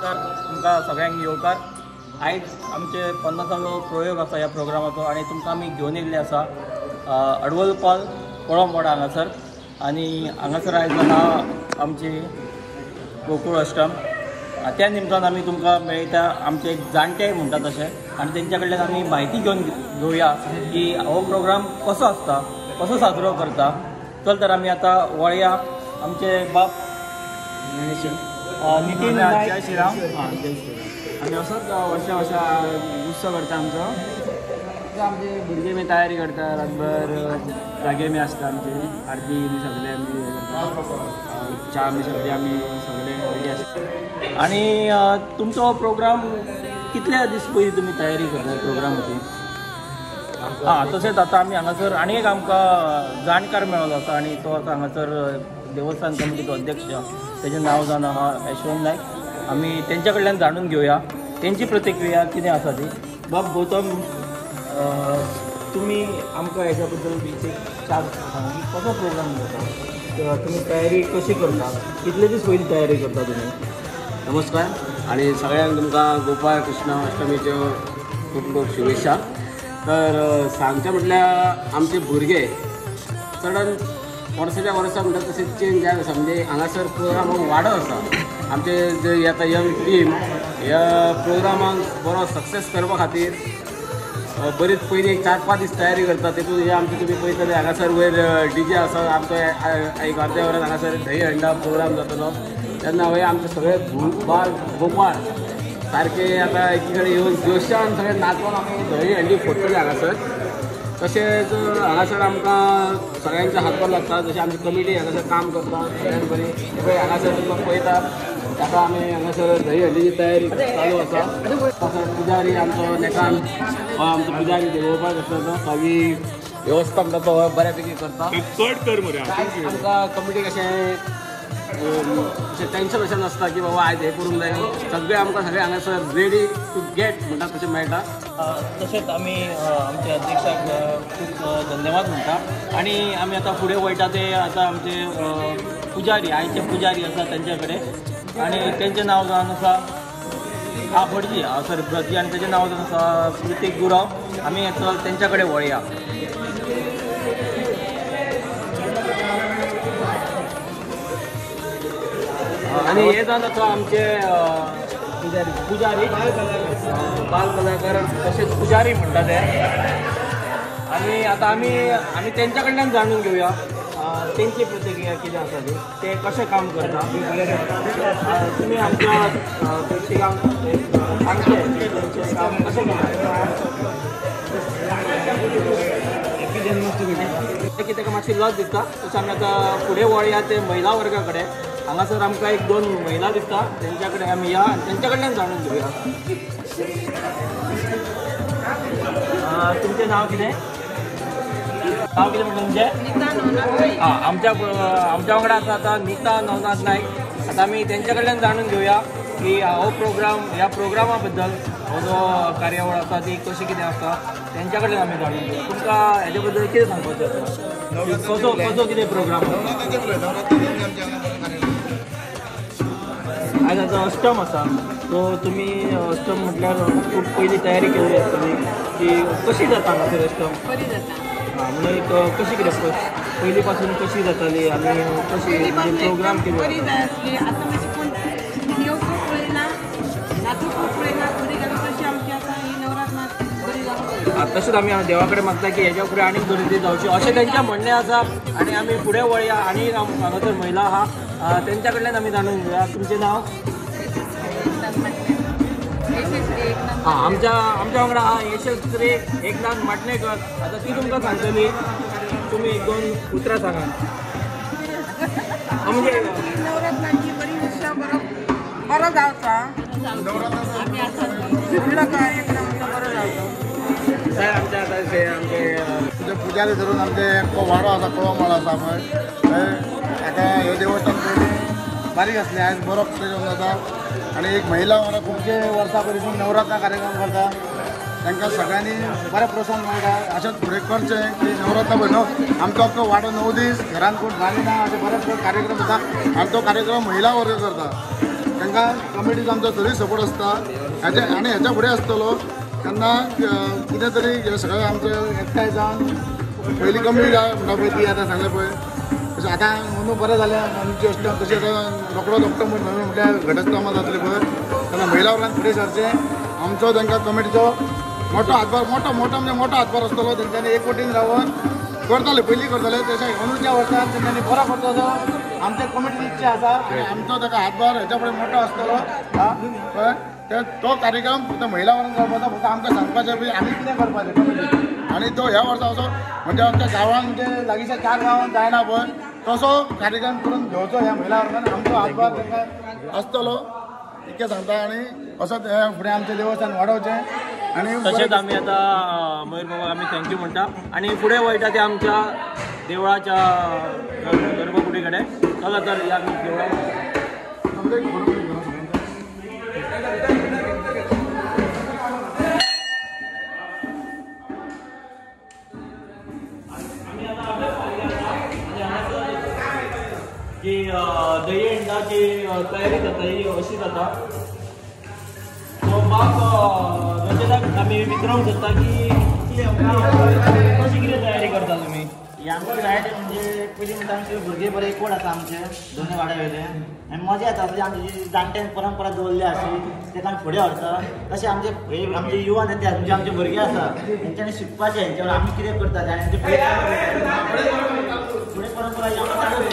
नमस्कार तुमकां सगळ्यांक येवकार। आयज आमचे 50वां प्रयोग आसा ह्या प्रोग्रामाचो आनी तुमकां आमी घेवन येयल्ले आसा अडवलपाल कोळंबवाडा हांगासर। आनी हांगासर आयज जाता आमची गोकुळ अष्टम। त्या निमतान आमी तुमकां मेळयता आमचे एक जाणटे म्हणटा तशें आनी तेंच्या कडल्यान आमी म्हायती घेवया की हो प्रोग्राम कसो आसता, कसो साजरो करता। चल तर आमी आतां वळया आमचे बाप नितीन नायक। जय श्रीराम। आमी असोच वर्षा उत्सव करता आमचे भुरगे बी तयारी करता, रातभर जागे बी आसता आमची आरती बी सगळे आमी करता, च्या बी सगळे आमी सगळे रेडी आसता। आणि तुमचो प्रोग्राम कितल्या दीस पयलीं तुमी तयारी करता प्रोग्रामाची? तशेंच आतां आमी हांगासर आनी एक आमकां जाणकार मेळ्ळो आसा आनी तो आसा हांगासर देवस्थान कमिटीचो अध्यक्ष, तेजें नांव जावन आहा यशवंत नायक। आमी तेंच्या कडल्यान जाणून घेवया तेंची प्रतिक्रिया कितें आसा ती। बाब गौतम, तुमी आमकां हेच्या बद्दल चार सांगा की कसो प्रोग्राम जाता, तुमी तयारी कशी करता, कितले दीस पयलीं तयारी करता तुमी? नमस्कार आणि सगळ्यांक तुमकां गोपाळ कृष्ण अष्टमीच्यो खूब खूब शुभेच्छा। तर सांगचे म्हटल्यार आमचे भुरगे चडन वर्साच्या वर्सा म्हणटा तशें चेंज जायत आसा, म्हणजे हांगासर प्रोग्राम वाडत आसा। आमचे जे येता यंग टीम ह्या प्रोग्रामाक बरो सक्सेस करपा खातीर बरीच पयलीं एक 4-5 दीस तयारी करता। तेतून हे आमचे तुमी पळयतले हांगासर वयर DJ आसा, आमचो एक अर्द्या वरान हांगासर दही हंडा प्रोग्राम जातलो। तेन्ना हे आमचे सगळे बाल गोपाळ सारके आतां एकी कडेन येवन जोशान सगळे नाचून आमी दही हंडी फोडटले हांगासर। तशेंच हांगासर आमकां सगळ्यांचे हातभार लागता, जशें आमची कमिटी हांगासर काम करता सगळ्यान बरी। पळय हांगासर तुमकां पळयतात आतां आमी हांगासर दही हंडीची तयारी चालू आसा। हांगासर पुजारी आमचो नेकान हो आमचो पुजारी देवोपाक आसता तो सगळी वेवस्था म्हणटा तो बऱ्यापैकी करता। आमकां कमिटी कशें टेन्शन अशें नासता की बाबा आयज हें करूंक जाय, सगळे आमकां सगळे हांगासर रेडी टू गेट म्हणटा तशें मेळटा। तशेंच आमी आमच्या अध्यक्षाक खूब धन्यवाद म्हणटा आनी आमी आतां फुडें वयता ते आतां आमचे पुजारी आयचे पुजारी आसा तेंचे कडेन आनी तेंचें नांव जावन आसा भटजी सॉरी भटजी आनी तेजें नांव जावन आसा कृतीक गुरव। आमी चल तेंच्या कडेन वळया। आनी हे जावन आसा आमचे पुजारी बाल कलाकार तशेंच पुजारी म्हणटा ते। आनी आतां आमी तेंच्या कडल्यान जाणून घेवया तेंची प्रतिक्रिया कितें आसा ती, ते कशें काम करता। तुमी आमच्या प्रेक्षकांक सांगचे तेंचें काम कशें कितें मातशी लज दिसता। तशें आमी आतां फुडें वळया ते महिला वर्गा कडेन। हांगासर आमकां 1-2 महिला दिसता, तेंच्या कडेन आमी या आनी तेंच्या कडल्यान जाणून घेवया। तुमचें नांव कितें? नांव कितें म्हणटा तुमचें? आमच्या वांगडा आसा आतां नीता नवनाथ नायक। आतां आमी तेंच्या कडल्यान जाणून घेवया की हो प्रोग्राम ह्या प्रोग्रामा बद्दल हो जो कार्यावळ आसा ती कशी कितें आसता तेंच्या कडल्यान आमी जाणून घेवया। तुमकां हेजे बद्दल कितें सांगपाचें आसा, कसो कितें प्रोग्राम आयज आतां अष्टम आसा, सो तुमी अष्टम म्हटल्यार खूब पयलीं तयारी केल्ली आसतली की कशी जाता हांगासर अष्टम? बरी जाता। म्हणजे कशी कितें पयलीं पासून कशी जाताली आनी कशी प्रोग्राम केले बरी जाय आसली। आतां मातशी कोण येवंक पळयना, नाचूंक पळयना, बरी जाता तशी आमची आतां ही नवरात्र बरी जावंक। तशेंच आमी देवा कडेन मागता की हेच्या फुडें आनीक बरी जावची अशें तेंचें म्हणणें आसा। आनी आमी फुडें वळया आनी हांगासर महिला आहा तेंच्या कडल्यान आमी जाणून घेवया। तुमचें नांव? आमच्या वांगडा आहा यशस्वी एकनाथ मटणेकर। आतां ती तुमकां सांगतली, तुमी 1-2 उतरां सांगा। म्हणजे नवरात्राची बरी उत्सव बरो जावचा। फुडलो कार्यक्रम बरो जावचो। आमच्या आमचे पुजारी धरून आमचे वाडो आसा, कोळंबवाडा आसा पळय, आतां ह्यो देवस्थान पयलीं बारीक आसलें, आयज बरो जाता। आनी एक महिला वांगडा खुबशे वर्सां पयलीं नवरात्र कार्यक्रम करता, तांकां सगळ्यांनी बरें प्रोत्साहन मेळटा। अशेंच फुडें करचें की नवरात्र पळय आमचो अख्खो वाडो 9 दीस घरान कोण रांदिना अशें बरेच कार्यक्रम जाता आनी तो कार्यक्रम महिला वर्ग करता। तांकां कमिटीचो आमचो तरी सपोर्ट आसता आनी हेच्या फुडें आसतलो तेन्ना कितें तरी हे सगळें आमचें एकठांय जावन पयलीं कमिटी जाय म्हणटा पळय ती आतां सांगलें पळय तशें आतां म्हणून बरें जालें आमची अष्टम तशें आतां रोखडोच ऑक्टोबर म्हटल्यार घटस्थापना जातली पळय तेन्ना महिला वर्गान फुडें सरचें आमचो तांकां कमिटीचो मोठो हातभार मोठो हातभार आसतलो तेंच्यांनी एकवटीन रावन करताले पयलीं करताले तशें अंदूच्या वर्सान तेंच्यांनी बरो करचो आमच्या कमिटीची इच्छा आसा आनी आमचो ताका हातभार हेच्या फुडें मोठो आसतलो कळ्ळें ते तो कार्यक्रम फक्त महिला वर्गान करपाचो फक्त आमकां सांगपाचें बी आमी कितें करपाचें कमिटी आनी तो ह्या वर्सा असो म्हणजे आमच्या गांवांत म्हणजे लागींच्या 4 गांवांत जायना पळय तसो कार्यक्रम करून घेवचो ह्या महिला वर्गान आमचो हातभार तांकां आसतलो इतकें सांगता आनी असोच हे फुडें आमचें देवस्थान वाडोवचें आनी तशेंच आमी आतां मयूर बाबाक आमी थँक्यू म्हणटा आनी फुडें वयता ते आमच्या देवळाच्या गर्भकुडी कडेन चला तर या देवळाक की दही अंडाची तयारी जाता ही अशी जाता सो म्हाका रंजनाक आमी विचारूंक सोदता की कशी कितें तयारी करता तुमी ही आमची जायते म्हणजे पयलीं म्हणटा आमचे भुरगे बरे एकवट आसा आमचे दोनूय वाड्या वयले आनी मजा येता म्हणजे आमची जी जाणट्यान परंपरा दवरली आशी तेका आमी फुडें व्हरता तशें आमचे युवा नेते म्हणजे आमचे भुरगे आसा तेंच्यांनी शिकपाचें हेंच्या आमी कितें करता आनी फुडें परंपरा ही आमकां चालू